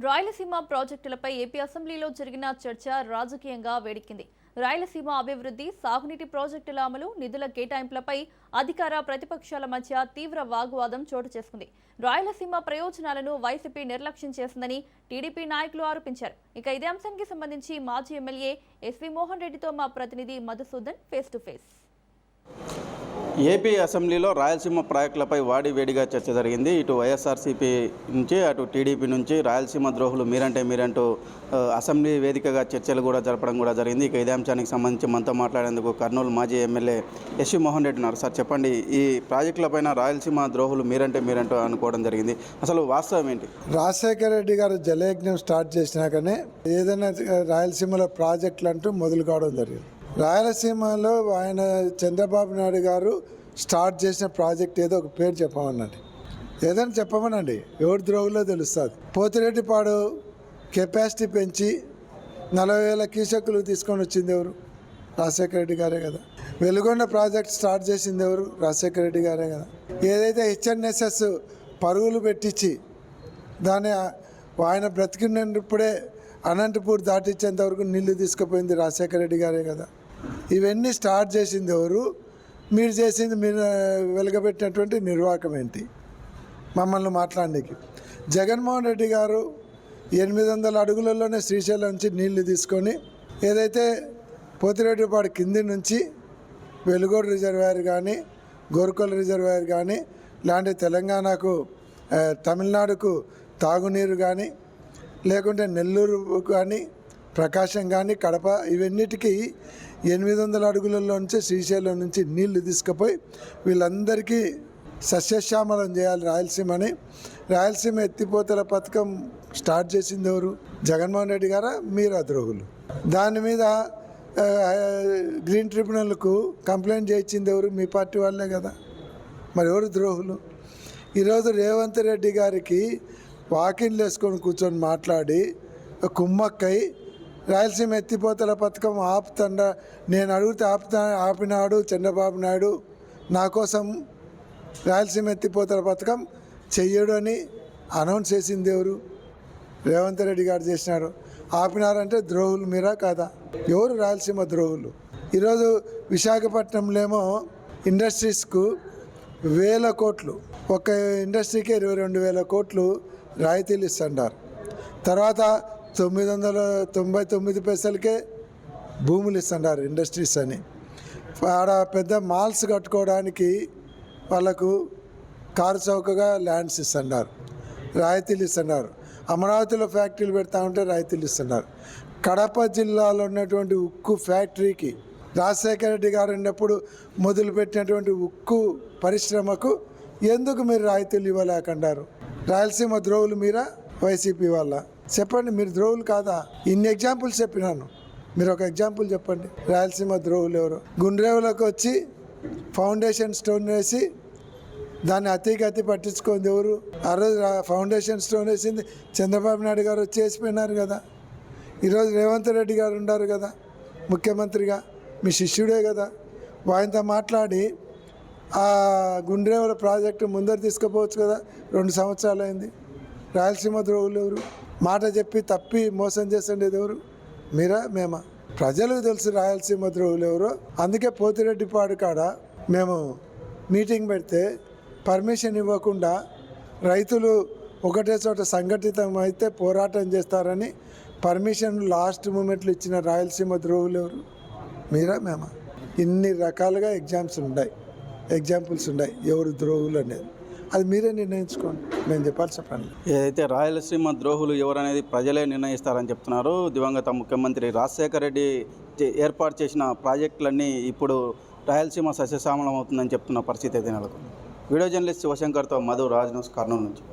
రాయలసీమ ప్రాజెక్టులపై ఏపీ అసెంబ్లీలో జరిగిన చర్చ రాజకీయంగా వేడెక్కింది. రాయలసీమ అభివృద్ధి, సాగునీటి ప్రాజెక్టుల అమలు, నిధుల కేటాయింపులపై అధికార ప్రతిపక్షాల మధ్య తీవ్ర వాగ్వాదం చోటు చేసుకుంది. రాయలసీమ ప్రయోజనాలను వైసీపీ నిర్లక్ష్యం చేసిందని టీడీపీ నాయకులు ఆరోపించారు. ఇక ఇదే అంశానికి సంబంధించి మాజీ ఎమ్మెల్యే ఎస్వి మోహన్ రెడ్డితో మా ప్రతినిధి Madhusudan face to face. AP అసెంబ్లీలో రాయలసీమ ప్రాజెక్టులపై వేడిగా చర్చ జరిగింది. ఇటు వైఎస్ఆర్సీపీ నుంచి అటు టీడీపీ నుంచి రాయలసీమ ద్రోహులు మీరంటూ అసెంబ్లీ వేదికగా చర్చలు కూడా జరపడం కూడా జరిగింది. ఇక ఇదే అంశానికి సంబంధించి మనతో మాట్లాడేందుకు కర్నూలు మాజీ ఎమ్మెల్యే ఎస్వి మోహన్ రెడ్డి ఉన్నారు. సార్ చెప్పండి, ఈ ప్రాజెక్టులపైన రాయలసీమ ద్రోహులు మీరంటూ అనుకోవడం జరిగింది. అసలు వాస్తవం ఏంటి? రాజశేఖర రెడ్డి గారు జలయజ్ఞం స్టార్ట్ చేసినాకనే ఏదైనా రాయలసీమలో ప్రాజెక్టులు అంటూ మొదలు కావడం జరిగింది. రాయలసీమలో ఆయన చంద్రబాబు నాయుడు గారు స్టార్ట్ చేసిన ప్రాజెక్ట్ ఏదో ఒక పేరు చెప్పమనండి, ఏదైనా చెప్పమనండి, ఎవరి ద్రోగులో తెలుస్తుంది. పోతిరెడ్డిపాడు కెపాసిటీ పెంచి 40,000 క్యూసెక్కులు తీసుకొని వచ్చింది ఎవరు? రాజశేఖర రెడ్డి గారే కదా. వెలుగొండ ప్రాజెక్ట్ స్టార్ట్ చేసింది ఎవరు? రాజశేఖర రెడ్డి గారే కదా. ఏదైతే హెచ్ఎన్ఎస్ఎస్ పరుగులు పెట్టించి దాన్ని ఆయన బ్రతికినప్పుడే అనంతపూర్ దాటించేంత వరకు నీళ్లు తీసుకుపోయింది రాజశేఖర రెడ్డి గారే కదా. ఇవన్నీ స్టార్ట్ చేసింది ఎవరు? మీరు చేసింది, మీరు వెలగబెట్టినటువంటి నిర్వాహకం ఏంటి మమ్మల్ని మాట్లాడడానికి? జగన్మోహన్ రెడ్డి గారు 800 అడుగులలోనే శ్రీశైలం నుంచి నీళ్లు తీసుకొని ఏదైతే పోతిరెడ్డిపాడు కింది నుంచి వెలుగోడు రిజర్వాయర్ కానీ, గోరుకొల రిజర్వాయర్ కానీ, ఇలాంటి తెలంగాణకు తమిళనాడుకు తాగునీరు కానీ, లేకుంటే నెల్లూరు కానీ, ప్రకాశం కానీ, కడప, ఇవన్నిటికీ 800 అడుగులలో నుంచి శ్రీశైలం నుంచి నీళ్లు తీసుకుపోయి వీళ్ళందరికీ సస్యశ్యామలం చేయాలి రాయలసీమని. రాయలసీమ ఎత్తిపోతల పథకం స్టార్ట్ చేసింది ఎవరు? జగన్మోహన్ రెడ్డి గారా, మీరా ద్రోహులు? దాని మీద గ్రీన్ ట్రిబ్యునల్కు కంప్లైంట్ చేయించింది ఎవరు? మీ పార్టీ వాళ్ళే కదా. మరి ఎవరు ద్రోహులు? ఈరోజు రేవంత్ రెడ్డి గారికి వాకిన్లు వేసుకొని కూర్చొని మాట్లాడి కుమ్మక్కై రాయలసీమ ఎత్తిపోతల పథకం ఆపుతండా, నేను అడిగితే ఆపినాడు చంద్రబాబు నాయుడు, నా కోసం రాయలసీమ ఎత్తిపోతల పథకం చెయ్యడు అని అనౌన్స్ చేసింది ఎవరు? రేవంత్ రెడ్డి గారు చేసినారు. ఆపినారంటే ద్రోహులు మీరా కాదా? ఎవరు రాయలసీమ ద్రోహులు? ఈరోజు విశాఖపట్నంలో ఏమో ఇండస్ట్రీస్కు 1,000 కోట్లు, ఒక ఇండస్ట్రీకే 22,000 కోట్లు రాయితీలు ఇస్తున్నారు. తర్వాత 999 పైసలకే భూములు ఇస్తున్నారు ఇండస్ట్రీస్ అని. ఆడ పెద్ద మాల్స్ కట్టుకోవడానికి వాళ్ళకు కారు చౌకగా ల్యాండ్స్ ఇస్తున్నారు, రాయితీలు ఇస్తున్నారు. అమరావతిలో ఫ్యాక్టరీలు పెడతా ఉంటే రాయితీలు ఇస్తున్నారు. కడప జిల్లాలో ఉన్నటువంటి ఉక్కు ఫ్యాక్టరీకి రాజశేఖర రెడ్డి గారు ఉన్నప్పుడు మొదలుపెట్టినటువంటి ఉక్కు పరిశ్రమకు ఎందుకు మీరు రాయితీలు ఇవ్వలేకంటారు? రాయలసీమ ద్రోహులు మీరా, వైసీపీ వాళ్ళ? చెప్పండి, మీరు ద్రోహులు కాదా? ఇన్ని ఎగ్జాంపుల్స్ చెప్పినాను, మీరు ఒక ఎగ్జాంపుల్ చెప్పండి. రాయలసీమ ద్రోహులు ఎవరు? గుండ్రేవులకు వచ్చి ఫౌండేషన్ స్టోన్ వేసి దాన్ని అతి పట్టించుకుంది ఎవరు? ఆ రోజు ఫౌండేషన్ స్టోన్ వేసింది చంద్రబాబు నాయుడు గారు వచ్చి వేసిపోయినారు కదా. ఈరోజు రేవంత్ రెడ్డి గారు ఉన్నారు కదా ముఖ్యమంత్రిగా, మీ శిష్యుడే కదా. ఆయనతో మాట్లాడి ఆ గుండ్రేవుల ప్రాజెక్టు ముందర తీసుకుపోవచ్చు కదా. 2 సంవత్సరాలు అయింది. రాయలసీమ ద్రోహులు ఎవరు? మాట చెప్పి తప్పి మోసం చేస్తుండేది ఎవరు? మీరా, మేమా? ప్రజలకు తెలుసు రాయలసీమ ద్రోహులు ఎవరో. అందుకే పోతిరెడ్డిపాడు కాడ మేము మీటింగ్ పెడితే పర్మిషన్ ఇవ్వకుండా రైతులు ఒకటే చోట సంఘటితం అయితే పోరాటం చేస్తారని పర్మిషన్ లాస్ట్ మూమెంట్లు ఇచ్చిన రాయలసీమ ద్రోహులు ఎవరు? మీరా, మేమా? ఇన్ని రకాలుగా ఎగ్జాంపుల్స్ ఉన్నాయి ఎవరు ద్రోహులు అనేది. అది మీరే నిర్ణయించుకోండి, నేను చెప్పాల్సిన పని. ఏదైతే రాయలసీమ ద్రోహులు ఎవరనేది ప్రజలే నిర్ణయిస్తారని చెప్తున్నారు. దివంగత ముఖ్యమంత్రి రాజశేఖర రెడ్డి ఏర్పాటు చేసిన ప్రాజెక్టులన్నీ ఇప్పుడు రాయలసీమ సస్యశ్యామలం అవుతుందని చెప్తున్న పరిస్థితి అయితే నెలకొంది. వీడియో జర్నలిస్ట్ శివశంకర్తో మధు, రాజ్ న్యూస్, కర్నూలు నుంచి.